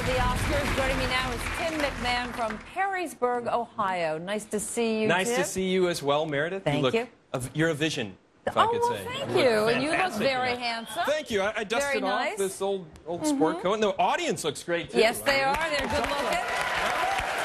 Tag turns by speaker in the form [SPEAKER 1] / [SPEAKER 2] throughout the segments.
[SPEAKER 1] the Oscars. Joining me now is Tim McMahon from Perrysburg, Ohio. Nice to see you,
[SPEAKER 2] Nice
[SPEAKER 1] Tim.
[SPEAKER 2] to see you as well, Meredith.
[SPEAKER 1] Thank you.
[SPEAKER 2] You're a vision, if I could say.
[SPEAKER 1] Thank you. And you look very handsome.
[SPEAKER 2] Thank you. I dusted
[SPEAKER 1] nice.
[SPEAKER 2] off this old sport coat. And the audience looks great, too.
[SPEAKER 1] Yes, they are. They're good looking.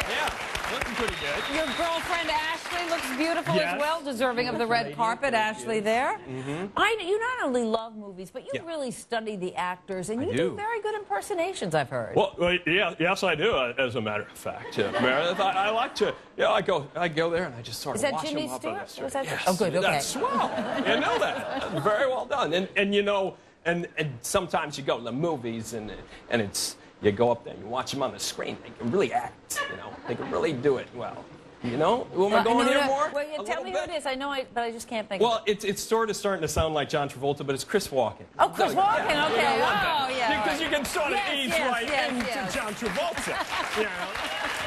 [SPEAKER 2] Yeah, looking pretty good.
[SPEAKER 1] Your girlfriend, Ashley, looks beautiful
[SPEAKER 2] Yes.
[SPEAKER 1] as well, deserving of the red carpet. Ashley there. You not only love movies, but you really study the actors, and you do very good impersonations, I've heard.
[SPEAKER 3] Well, yes, I do. As a matter of fact, Meredith, I like to. I go there and I just sort of watch
[SPEAKER 1] Jimmy
[SPEAKER 2] them up on the
[SPEAKER 1] Stewart?
[SPEAKER 2] street.
[SPEAKER 1] Was that? Oh, good. Okay.
[SPEAKER 2] That's swell. You know that. Very well done. And you know, and sometimes you go to the movies and it's you go up there and you watch them on the screen. They can really act. You know, they can really do it well. You know, who am I going here more?
[SPEAKER 1] Well, tell me who it is. I know, but I just can't think.
[SPEAKER 2] Well, it's sort of starting to sound like John Travolta, but it's Chris Walken.
[SPEAKER 1] Oh, Chris Walken.
[SPEAKER 2] Yeah.
[SPEAKER 1] Okay. Oh, yeah.
[SPEAKER 3] Because you can sort of ease right into
[SPEAKER 1] yes.
[SPEAKER 3] John Travolta. You know,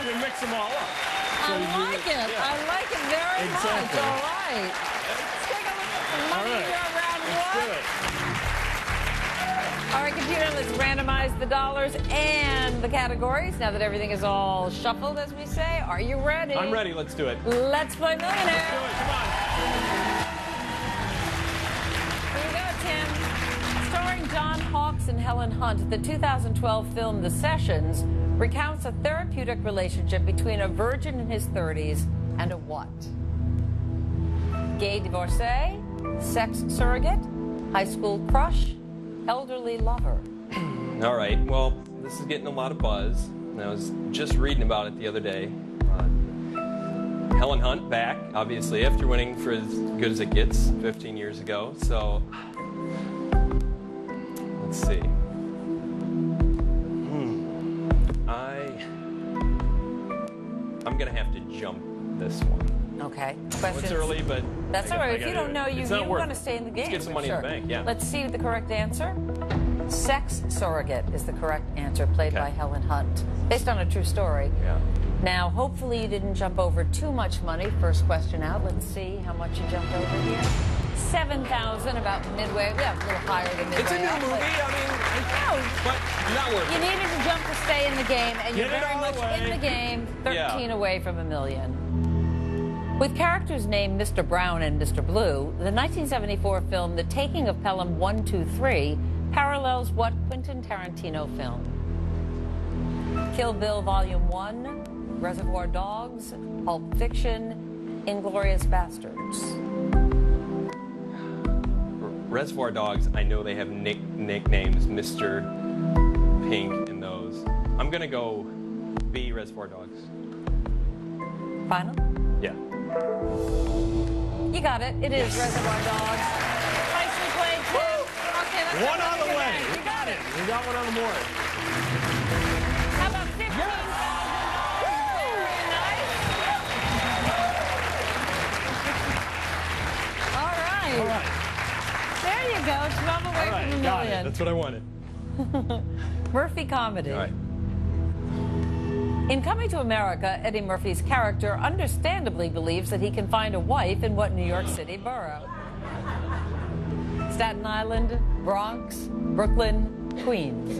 [SPEAKER 3] you mix them all up.
[SPEAKER 1] I like it.
[SPEAKER 3] Yeah.
[SPEAKER 1] I like it very
[SPEAKER 3] Exactly.
[SPEAKER 1] much. All right. Let's take a look at some money here, round
[SPEAKER 3] Let's
[SPEAKER 1] one.
[SPEAKER 3] do it.
[SPEAKER 1] All right, computer, let's randomize the dollars and the categories. Now that everything is all shuffled, as we say, are you ready?
[SPEAKER 2] I'm ready. Let's do it.
[SPEAKER 1] Let's play Millionaire.
[SPEAKER 3] Do it. Come on.
[SPEAKER 1] Here you go, Tim. Starring John Hawkes and Helen Hunt, the 2012 film The Sessions recounts a therapeutic relationship between a virgin in his 30s and a what? Gay divorcee, sex surrogate, high school crush, elderly lover.
[SPEAKER 2] All right. Well, this is getting a lot of buzz. And I was just reading about it the other day. Helen Hunt back, obviously, after winning for As Good as It Gets 15 years ago. So, let's see. I'm going to have to jump this one.
[SPEAKER 1] Okay.
[SPEAKER 2] It's early, but...
[SPEAKER 1] That's all right. If you don't know, you want to stay in the game.
[SPEAKER 2] Let's get some money in the bank, yeah.
[SPEAKER 1] Let's see the correct answer. Sex surrogate is the correct answer, played by Helen Hunt, based on a true story.
[SPEAKER 2] Yeah.
[SPEAKER 1] Now, hopefully you didn't jump over too much money. First question out. Let's see how much you jumped over here. 7,000, about midway. Yeah, a little higher than midway.
[SPEAKER 2] It's a new movie. But not worth
[SPEAKER 1] You
[SPEAKER 2] it.
[SPEAKER 1] needed to jump to stay in the game, and you're
[SPEAKER 3] Get it
[SPEAKER 1] very
[SPEAKER 3] all
[SPEAKER 1] much
[SPEAKER 3] away.
[SPEAKER 1] in the game. 13 away from $1 million. With characters named Mr. Brown and Mr. Blue, the 1974 film The Taking of Pelham 123 parallels what Quentin Tarantino film? Kill Bill Volume 1, Reservoir Dogs, Pulp Fiction, Inglourious Bastards.
[SPEAKER 2] Reservoir Dogs, I know they have nicknames, Mr. Pink and those. I'm going to go B, Reservoir Dogs.
[SPEAKER 1] Final?
[SPEAKER 2] Yeah.
[SPEAKER 1] You got it. It is Reservoir Dogs. Nicely played, Tim. Okay, let's
[SPEAKER 3] One
[SPEAKER 1] go
[SPEAKER 3] on the
[SPEAKER 1] again.
[SPEAKER 3] way.
[SPEAKER 1] You got it.
[SPEAKER 3] We got one on the board.
[SPEAKER 1] How about 15? Very nice. All right.
[SPEAKER 3] All right.
[SPEAKER 1] There you go. 12 away
[SPEAKER 3] All right.
[SPEAKER 1] from $1
[SPEAKER 3] Got it.
[SPEAKER 1] million.
[SPEAKER 2] That's what I wanted.
[SPEAKER 1] Murphy comedy.
[SPEAKER 2] All right.
[SPEAKER 1] In Coming to America, Eddie Murphy's character understandably believes that he can find a wife in what New York City borough? Staten Island, Bronx, Brooklyn, Queens.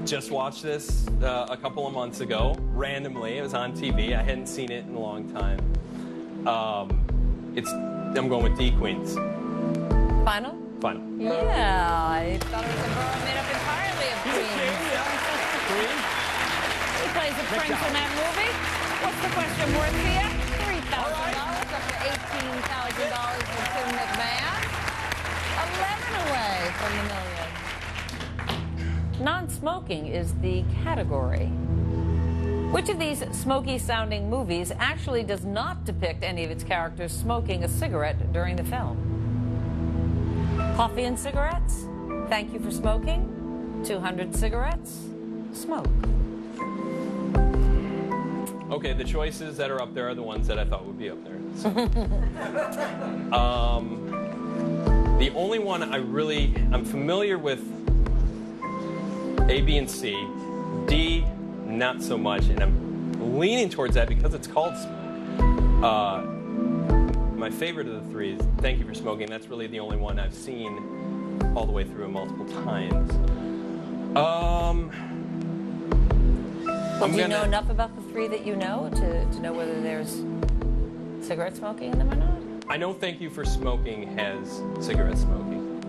[SPEAKER 2] Just watched this a couple of months ago, randomly. It was on TV. I hadn't seen it in a long time. I'm going with D, Queens.
[SPEAKER 1] Final?
[SPEAKER 2] Final.
[SPEAKER 1] Yeah, I thought it was a borough made up entirely of Queens.
[SPEAKER 2] Queens.
[SPEAKER 1] He plays a prince in that movie. What's the question worth for you? $3,000, up to $18,000 for Tim McMahon. 11 away from $1 million. Non-smoking is the category. Which of these smoky-sounding movies actually does not depict any of its characters smoking a cigarette during the film? Coffee and Cigarettes, Thank You for Smoking, 200 Cigarettes, Smoke.
[SPEAKER 2] Okay, the choices that are up there are the ones that I thought would be up there. So. The only one I'm familiar with A, B, and C. D, not so much, and I'm leaning towards that because it's called Smoke. My favorite of the three is Thank You for Smoking. That's really the only one I've seen all the way through multiple times.
[SPEAKER 1] Well, do you know enough about the three that you know to know whether there's cigarette smoking in them or not?
[SPEAKER 2] I know Thank You for Smoking has cigarette smoking.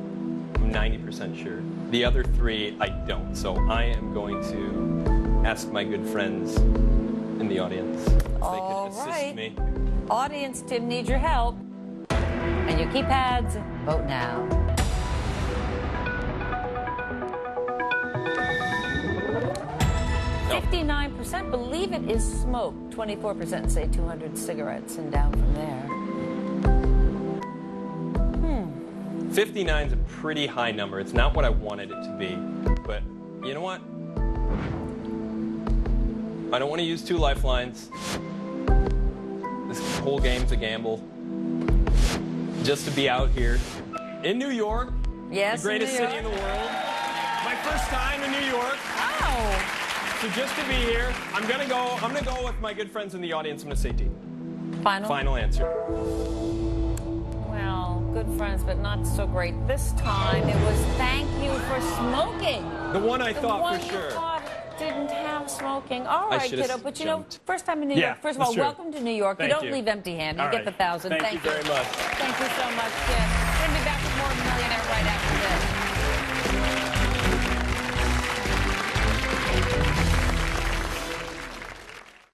[SPEAKER 2] I'm 90% sure. The other three, I don't. So I am going to ask my good friends in the audience if they could assist me.
[SPEAKER 1] Audience, Tim needs your help. And your keypads, vote now.
[SPEAKER 2] No.
[SPEAKER 1] 59% believe it is smoke. 24% say 200 cigarettes and down from there.
[SPEAKER 2] 59 is a pretty high number. It's not what I wanted it to be. But you know what? I don't want to use two lifelines. This whole game's a gamble. Just to be out here in New York,
[SPEAKER 1] yes,
[SPEAKER 2] the greatest city in the world. My first time in New York.
[SPEAKER 1] Oh.
[SPEAKER 2] So just to be here, I'm gonna go with my good friends in the audience. I'm gonna say D. Final answer.
[SPEAKER 1] Well, good friends, but not so great this time. It was Thank You for Smoking.
[SPEAKER 2] The one I thought for sure.
[SPEAKER 1] The one you thought didn't have smoking. All right, kiddo. But you know, first time in New York. First of all, welcome to New York. You don't leave empty-handed. You get the 1,000.
[SPEAKER 2] Thank you very much.
[SPEAKER 1] Thank you so much, Tim. We're going to be back with more Millionaire right after.